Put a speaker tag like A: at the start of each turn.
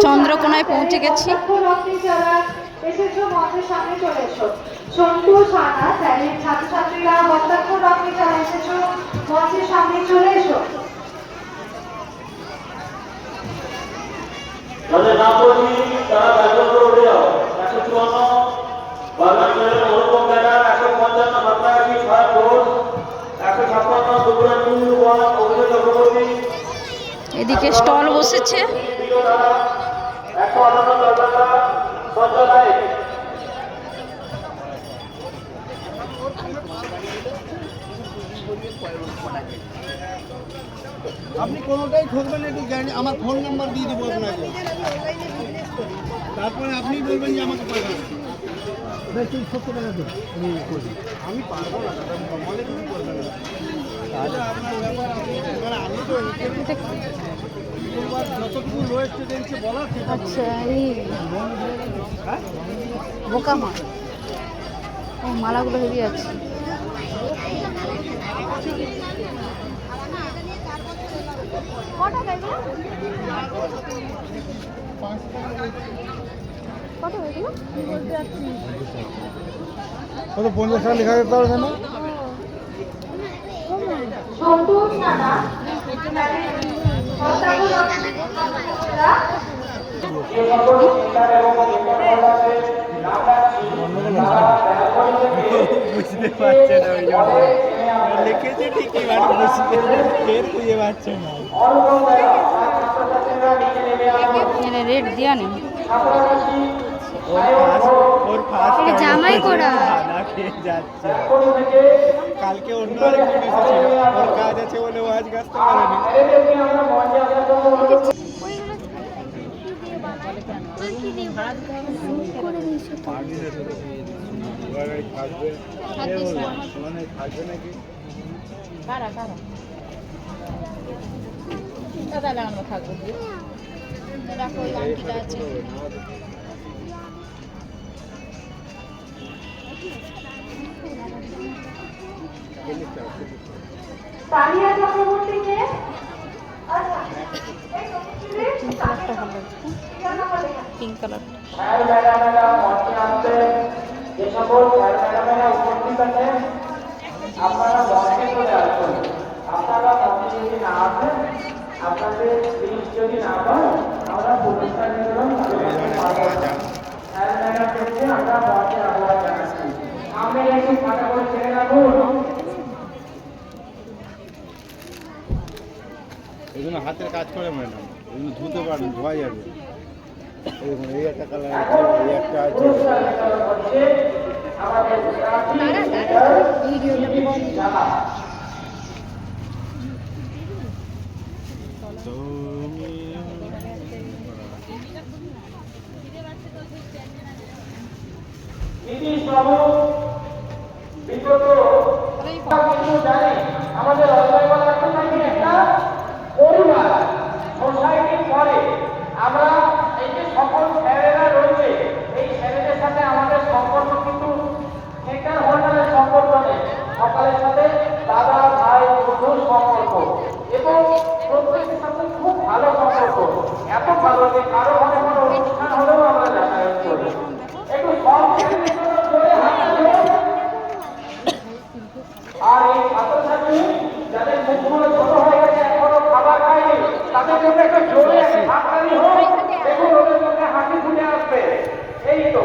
A: চন্দ্রকোনায় পৌঁছে গেছি। ছাত্রছাত্রীরা হস্তাক্ষর রক্তে যারা এসেছো মঞ্চের সামনে চলে এসো।
B: যাদের নাম বলছি তারা ব্যাকরণ করে উঠে যাও। 154 বাগানবাড়ির অনুপম ব্যানার, 155 সাতরাশি ছয় ঘোষ, 156 দুবরাজপুর ওয়ান অভিযোগ চক্রবর্তী।
A: এদিকে স্টল বসেছে।
B: 158 কলকাতা সঞ্জয় নায়ক।
C: আপনি কোনোটাই ঠকবেন একটু জানি, আমার ফোন নাম্বার দিয়ে দেবো আপনাকে, তারপরে আপনি বলবেন যে আমাকে পাঠান। তুই 70 টাকা দেবো, আমি পারবো না দাদা, মনে কিছু করবেন না, তাহলে আপনার ব্যাপার। আমি তো যতটুকু লোয়েস্ট রেঞ্জে বলা সেটা।
A: আচ্ছা, এই বোকা মা, ও মালাগুলো হেভি আছে। কত হয়েছিল?
C: 50 টাকা লেখা যেতে পারবে না। বুঝতে পারছে না, ওই জন্য লিখেছে ঠিকই, মানে বুঝতে ফের খুঁজে পাচ্ছে না।
A: এখানে রেট দেওয়া নেই।
C: ওর ফার্স্ট
A: জামাই করা
C: খেয়ে যাচ্ছে। কালকে অন্য আরেকজন এসেছিল, ওর কাজ আছে বলে ও আজ আসতে পারেনি। থাকবে নাকি
A: কারা কারা তাহলে আমরা থাকবো। রাখো, ওই আংটিটা আছে।
B: তানিয়া চক্রবর্তীকে
A: পিঙ্ক কালারটা ভালো লাগছে, পিঙ্ক কালারটা।
B: স্যার ম্যাডামেরা মঞ্চে আসতে, যে সকল স্যার ম্যাডামেরা উপস্থিত আছেন আপনারা মঞ্চে চলে আসুন। আপনারা মঞ্চে যদি না আসেন, আপনাদের লিস্ট যদি না পান, আমরা পুরস্কার বিতরণ পারবো না। স্যার ম্যাডামদেরকে আমরা মঞ্চে আহ্বান জানাচ্ছি। আমি একটু ফাটা করে ছেড়ে রাখুন।
C: এগুলো হাতের কাজ করে ম্যাডাম, এগুলো ধুতে পারেন, ধোয়া যাবে। দেখুন এই একটা কালার আছে, এই একটা আছে।
B: নীতিশ বাবু বিগত কিন্তু জানি আমাদের অজয়বালা এখন নাকি একটা পরিবার সোসাইটি করে। আমরা এই যে সকল স্যারেরা রয়েছে, এই স্যারেদের সাথে আমাদের সম্পর্ক কিন্তু সেক্টর হোল্ডারের সম্পর্ক নেই, সকালের সাথে দাদা ভাই বন্ধুর সম্পর্ক, এবং প্রত্যেকের সাথে খুব ভালো সম্পর্ক। এত ভালো যে কারো ঘরে কোনো অনুষ্ঠান হলেও আমরা যাতায়াত করি। একটু আর এই ছাত্রছাত্রী যাদের মুখগুলো ছোট হয়ে গেছে, এখনো খাবার খায়নি, তাদের জন্য একটু জোরে হাততালি হোক। দেখুন ওদের মধ্যে হাসি ফুটে আসবে। এই তো।